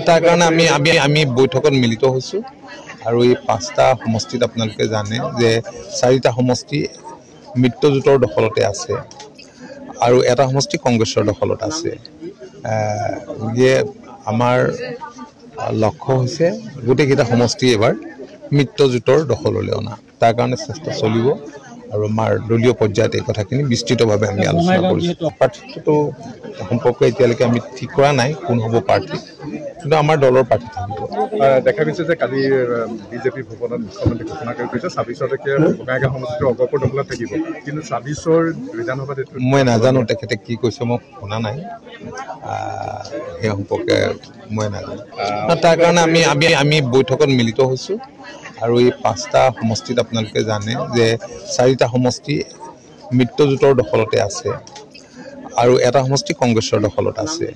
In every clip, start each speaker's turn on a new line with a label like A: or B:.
A: তাৰ কাৰণে আমি বৈঠকত মিলিত হৈছোঁ আৰু এই 5টা সমষ্টিত আপোনালোকে জানে যে 4টা সমষ্টি মিত্ৰজোঁটৰ দখলতে আছে আৰু এটা সমষ্টি কংগ্ৰেছৰ দখলত আছে। গতিকে আমাৰ লক্ষ্য হৈছে গোটেইকেইটা সমষ্টি এবাৰ মিত্ৰজোঁটৰ দখললৈ অনা। তাৰ কাৰণে চেষ্টা চলিব আৰু আমাৰ দলীয় পৰ্যায়ত এই কথাখিনি বিস্তৃতভাৱে আমি আলোচনা কৰিছোঁ। প্ৰাৰ্থীটো সম্পৰ্কে এতিয়ালৈকে আমি ঠিক কৰা নাই কোন হ'ব প্ৰাৰ্থী, কিন্তু আমাৰ দলৰ প্ৰাৰ্থী থাকিব।
B: দেখা গৈছে যে কালি বিজেপি ভৱনত মুখ্যমন্ত্ৰী ঘোষণা কৰি কৈছে 26লৈকে বঙাইগাঁও সমষ্টিৰ অগপৰ দখলত থাকিব, কিন্তু 26ৰ বিধানসভাত
A: মই নাজানো তেখেতে কি কৈছে, মই শুনা নাই, সেই সম্পৰ্কে মই নাজানো। তাৰ কাৰণে আমি বৈঠকত মিলিত হৈছোঁ আৰু এই 5টা সমষ্টিত আপোনালোকে জানে যে 4টা সমষ্টি মিত্ৰজোঁটৰ দখলতে আছে আৰু এটা সমষ্টি কংগ্ৰেছৰ দখলত আছে।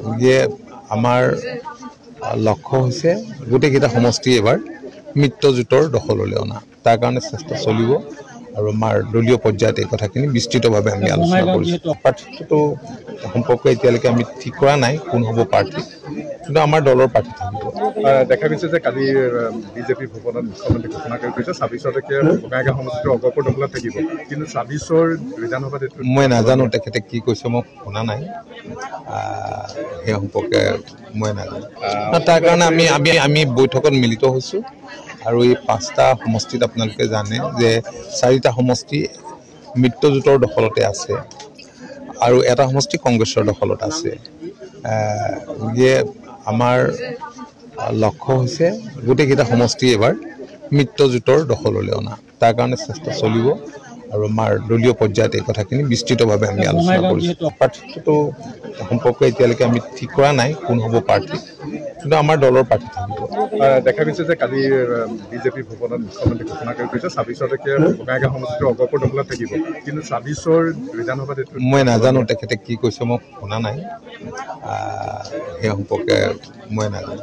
A: গতিকে আমাৰ লক্ষ্য হৈছে গোটেইকেইটা সমষ্টি এবাৰ মিত্ৰজোঁটৰ দখললৈ অনা। তাৰ কাৰণে চেষ্টা চলিব আৰু আমাৰ দলীয় পৰ্যায়ত এই কথাখিনি বিস্তৃতভাৱে আমি আলোচনা কৰিছোঁ। প্ৰাৰ্থীটো সম্পৰ্কে এতিয়ালৈকে আমি ঠিক কৰা নাই কোন হ'ব প্ৰাৰ্থী, কিন্তু আমাৰ দলৰ প্ৰাৰ্থী থাকিব।
B: দেখা গৈছে যে কালি বিজেপি ভৱনত মুখ্যমন্ত্ৰী ঘোষণা কৰি কৈছে 26লৈকে বঙাইগাঁও সমষ্টিৰ অগপৰ দখলত থাকিব, কিন্তু 26ৰ বিধানসভাত
A: মই নাজানো তেখেতে কি কৈছে, মই শুনা নাই, সেই সম্পৰ্কে মই নাজানো। তাৰ কাৰণে আমি বৈঠকত মিলিত হৈছোঁ আৰু এই 5টা সমষ্টিত আপোনালোকে জানে যে 4টা সমষ্টি মিত্ৰজোঁটৰ দখলতে আছে আৰু এটা সমষ্টি কংগ্ৰেছৰ দখলত আছে। গতিকে আমাৰ লক্ষ্য হৈছে গোটেইকেইটা সমষ্টি এবাৰ মিত্ৰজোঁটৰ দখললৈ অনা। তাৰ কাৰণে চেষ্টা চলিব আৰু আমাৰ দলীয় পৰ্যায়ত এই কথাখিনি বিস্তৃতভাৱে আমি আলোচনা কৰিছোঁ। প্ৰাৰ্থীটো সম্পৰ্কে এতিয়ালৈকে আমি ঠিক কৰা নাই কোন হ'ব প্ৰাৰ্থী, কিন্তু আমাৰ দলৰ প্ৰাৰ্থী থাকিব।
B: দেখা গৈছে যে কালি বিজেপি ভৱনত মুখ্যমন্ত্ৰী ঘোষণা কৰি কৈছে 26লৈকে বঙাইগাঁও সমষ্টিৰ অগপৰ দখলত থাকিব, কিন্তু 26ৰ বিধানসভাত
A: মই নাজানো তেখেতে কি কৈছে, মই শুনা নাই, সেই সম্পৰ্কে মই নাজানো।